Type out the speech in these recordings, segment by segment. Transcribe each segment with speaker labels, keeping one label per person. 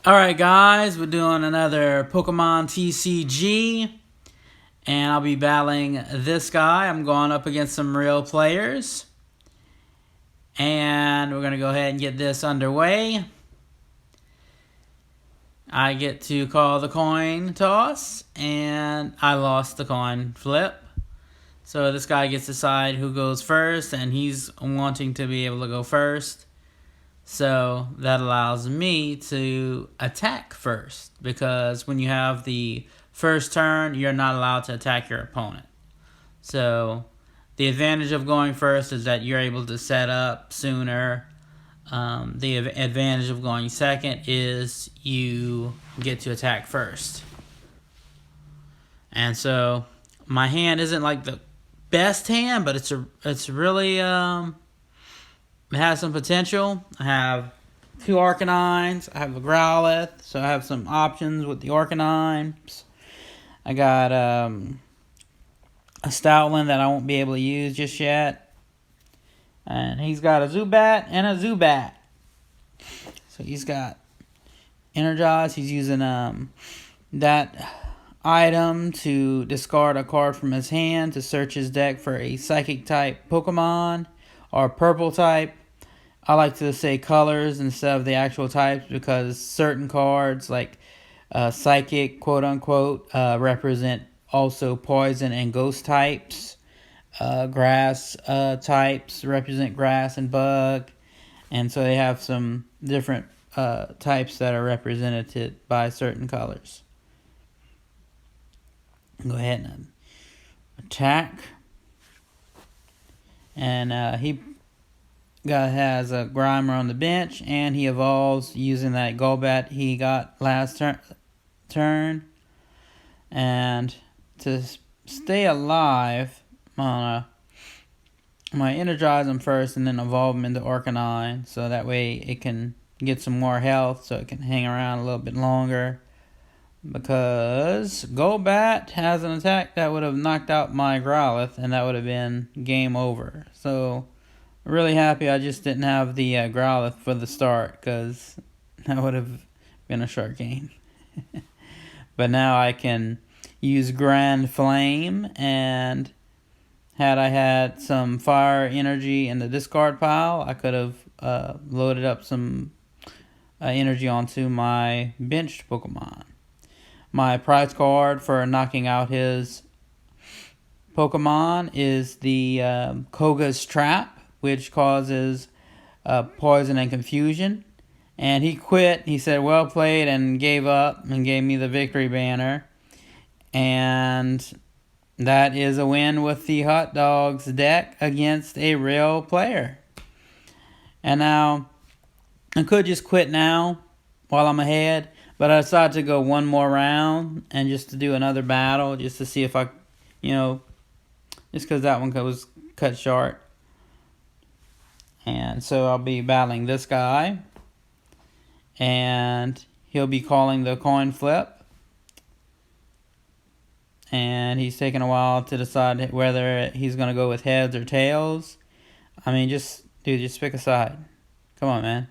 Speaker 1: Alright guys, we're doing another Pokemon TCG, and I'll be battling this guy. I'm going up against some real players, and we're going to go ahead and get this underway. I get to call the coin toss, and I lost the coin flip. So this guy gets to decide who goes first, and he's wanting to be able to go first. So that allows me to attack first, because when you have the first turn, you're not allowed to attack your opponent. So the advantage of going first is that you're able to set up sooner. The advantage of going second is you get to attack first. And so my hand isn't like the best hand, but it's really it has some potential. I have 2 Arcanines. I have a Growlithe, so I have some options with the Arcanines. I got a Stoutland that I won't be able to use just yet. And he's got a Zubat and a Zubat. So he's got Energize. He's using that item to discard a card from his hand to search his deck for a Psychic type Pokemon or purple type. I like to say colors instead of the actual types, because certain cards like Psychic, quote unquote, represent also poison and ghost types. Grass types represent grass and bug. And so they have some different types that are represented by certain colors. Go ahead and attack. And he has a Grimer on the bench, and he evolves using that Golbat he got last turn. And to stay alive, I'm gonna energize him first and then evolve him into Arcanine, so that way it can get some more health, so it can hang around a little bit longer. Because Golbat has an attack that would have knocked out my Growlithe, and that would have been game over. So really happy I just didn't have the Growlithe for the start, because that would have been a short game. But now I can use Grand Flame, and had I had some fire energy in the discard pile, I could have loaded up some energy onto my benched Pokemon. My prize card for knocking out his Pokemon is the Koga's Trap, which causes poison and confusion. And he quit. He said, well played, and gave up and gave me the victory banner. And that is a win with the Hot Dogs deck against a real player. And now, I could just quit now while I'm ahead, but I decided to go one more round and just to do another battle, just to see if I, just because that one was cut short. And so I'll be battling this guy, and he'll be calling the coin flip. And he's taking a while to decide whether he's going to go with heads or tails. I mean, just pick a side. Come on, man.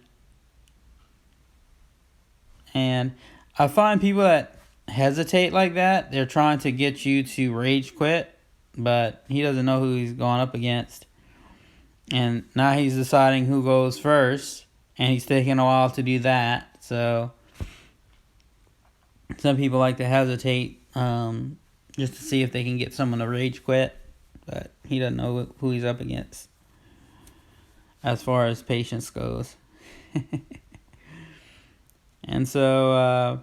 Speaker 1: And I find people that hesitate like that, they're trying to get you to rage quit, but he doesn't know who he's going up against. And now he's deciding who goes first, and he's taking a while to do that. So some people like to hesitate just to see if they can get someone to rage quit, but he doesn't know who he's up against as far as patience goes. And so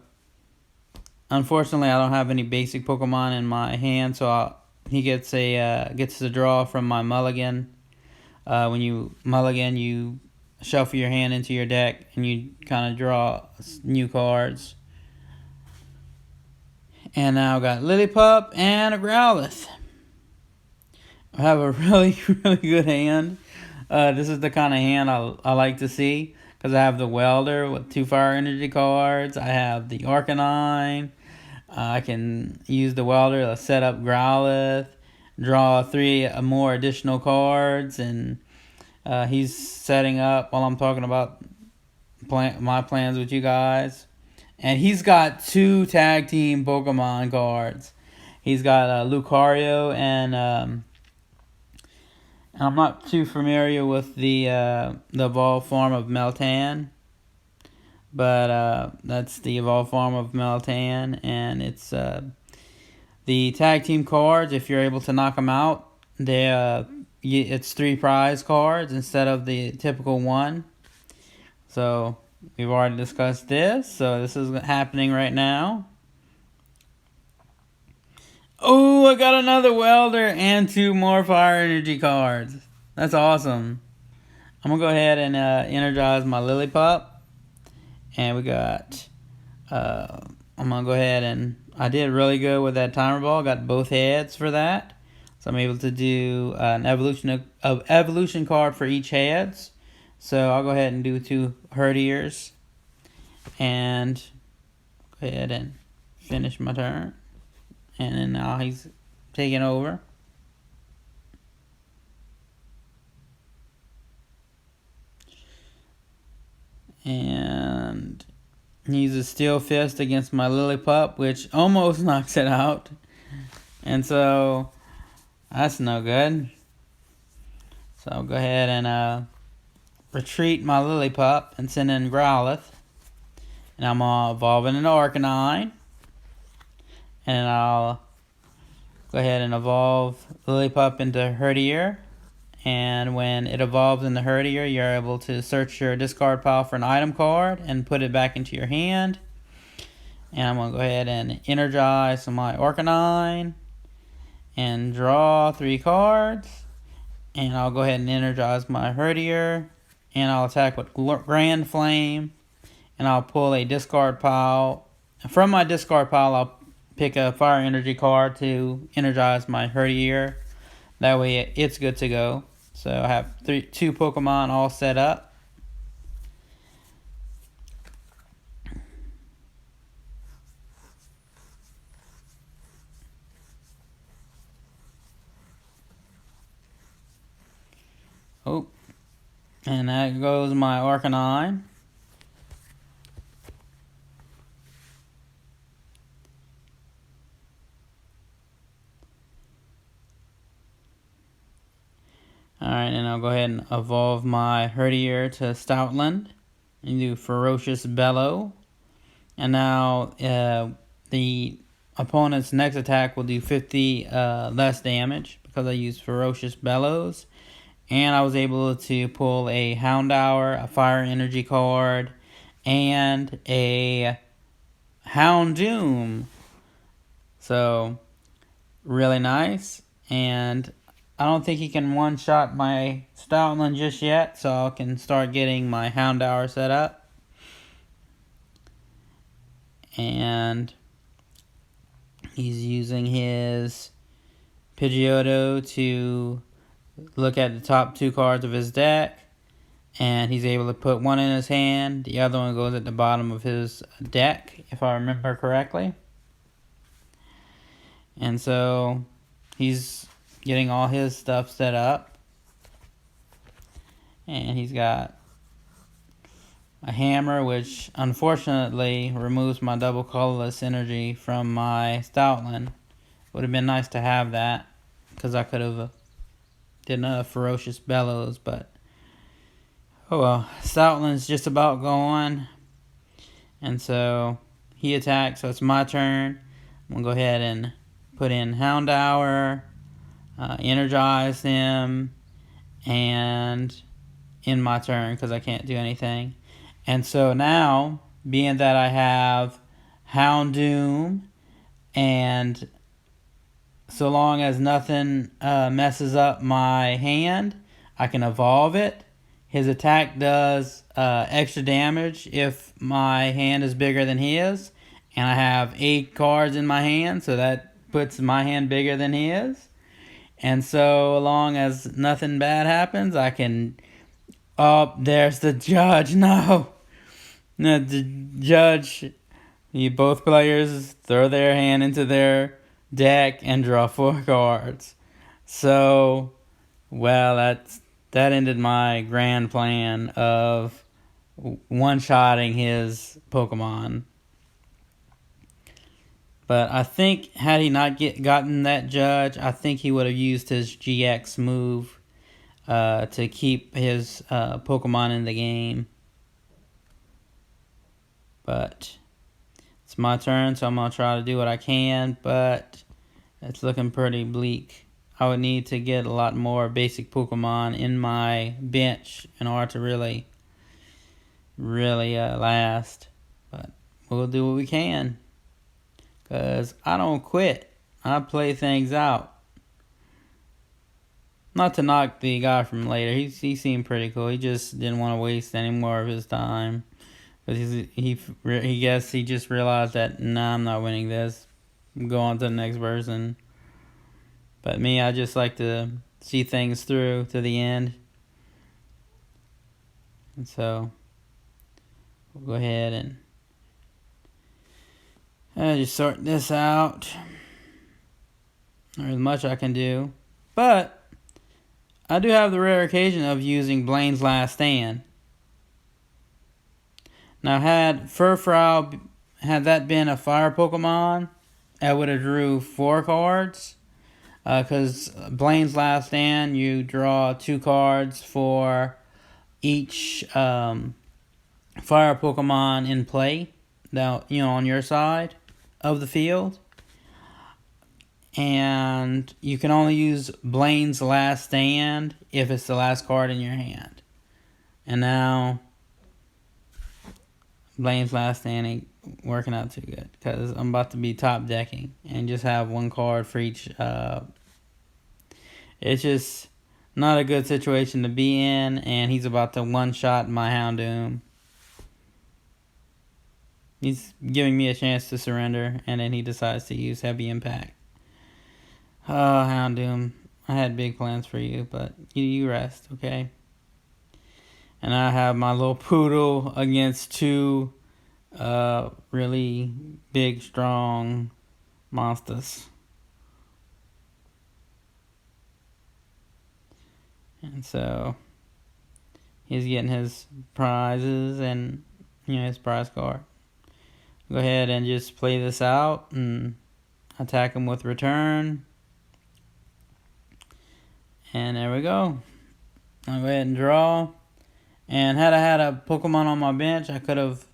Speaker 1: unfortunately I don't have any basic Pokemon in my hand, so he gets to draw from my mulligan. When you mulligan, you shuffle your hand into your deck and you kind of draw new cards. And now I've got Lillipup and a Growlithe. I have a really, really good hand. This is the kind of hand I like to see, because I have the Welder with 2 fire energy cards. I have the Arcanine. I can use the Welder to set up Growlithe, draw 3 more additional cards, and he's setting up while I'm talking about my plans with you guys. And he's got 2 tag team Pokemon cards. He's got Lucario and I'm not too familiar with the evolved form of Meltan, but that's the evolved form of Meltan, and it's the tag team cards. If you're able to knock them out, it's 3 prize cards instead of the typical 1. So we've already discussed this. So this is happening right now. Oh, I got another welder and 2 more fire energy cards. That's awesome. I'm going to go ahead and energize my Lillipup. And we got, I'm going to go ahead and, I did really good with that timer ball. Got both heads for that. So I'm able to do an evolution card for each heads. So I'll go ahead and do 2 Herdiers. And go ahead and finish my turn. And then now he's taking over. And he's a Steel Fist against my Lillipup, which almost knocks it out. And so that's no good. So I'll go ahead and retreat my Lillipup and send in Growlithe. And I'm evolving an Arcanine. And I'll go ahead and evolve Lillipup into Herdier. And when it evolves into Herdier, you're able to search your discard pile for an item card and put it back into your hand. And I'm going to go ahead and energize my Arcanine and draw 3 cards. And I'll go ahead and energize my Herdier. And I'll attack with Grand Flame. And I'll pull a discard pile. From my discard pile, I'll pick a fire energy card to energize my Herdier. That way it's good to go. So I have 2 Pokemon all set up. Oh, and that goes my Arcanine. Alright, and I'll go ahead and evolve my Herdier to Stoutland and do Ferocious Bellow. And now the opponent's next attack will do 50 less damage because I used Ferocious Bellows. And I was able to pull a Houndour, a Fire Energy card, and a Houndoom. So, really nice. And I don't think he can one-shot my Stoutland just yet, so I can start getting my Houndour set up. And he's using his Pidgeotto to look at the top 2 cards of his deck. And he's able to put one in his hand. The other one goes at the bottom of his deck, if I remember correctly. And so he's getting all his stuff set up. And he's got a hammer, which unfortunately removes my double colorless energy from my Stoutland. Would have been nice to have that, because I could have did another Ferocious Bellows, but oh well. Stoutland's just about gone. And so he attacks, so it's my turn. I'm going to go ahead and put in Houndour, energize him, and in my turn, because I can't do anything. And so now, being that I have Houndoom, and so long as nothing messes up my hand, I can evolve it. His attack does extra damage if my hand is bigger than his. And I have 8 cards in my hand, so that puts my hand bigger than his. And so long as nothing bad happens, I can... Oh, there's the judge. No. No, the judge... Both players throw their hand into their deck and draw 4 cards. So, well, that ended my grand plan of one-shotting his Pokemon. But I think had he not gotten that judge, I think he would have used his GX move to keep his Pokemon in the game. But it's my turn, so I'm going to try to do what I can, but it's looking pretty bleak. I would need to get a lot more basic Pokemon in my bench in order to really last. But we'll do what we can, because I don't quit. I play things out. Not to knock the guy from later. He seemed pretty cool. He just didn't want to waste any more of his time. Because he just realized that, nah, I'm not winning this. Go on to the next person. But me, I just like to see things through to the end. And so, we'll go ahead and just sort this out. There's much I can do. But I do have the rare occasion of using Blaine's Last Stand. Now, had Furfrou, had that been a fire Pokemon, I would have drew 4 cards. Because Blaine's Last Stand, you draw 2 cards for each fire Pokemon in play. Now, on your side of the field. And you can only use Blaine's Last Stand if it's the last card in your hand. And now Blaine's Last Stand ain't working out too good, because I'm about to be top decking and just have 1 card for each. It's just not a good situation to be in, and he's about to one-shot my Houndoom. He's giving me a chance to surrender, and then he decides to use Heavy Impact. Oh, Houndoom, I had big plans for you, but you rest, okay? And I have my little poodle against 2 really big, strong monsters. And so he's getting his prizes and his prize card. Go ahead and just play this out and attack him with return. And there we go. I'll go ahead and draw. And had I had a Pokemon on my bench, I could have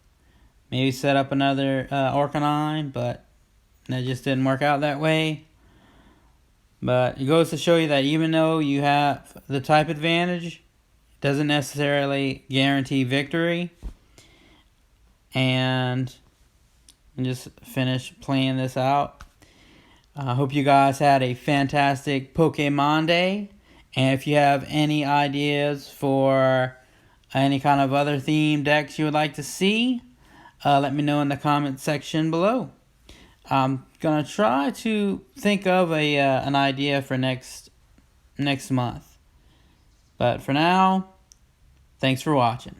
Speaker 1: maybe set up another Arcanine, but that just didn't work out that way. But it goes to show you that even though you have the type advantage, it doesn't necessarily guarantee victory. And just finish playing this out. I hope you guys had a fantastic Pokemon Day. And if you have any ideas for any kind of other themed decks you would like to see, let me know in the comment section below. I'm gonna try to think of an idea for next month. But for now, thanks for watching.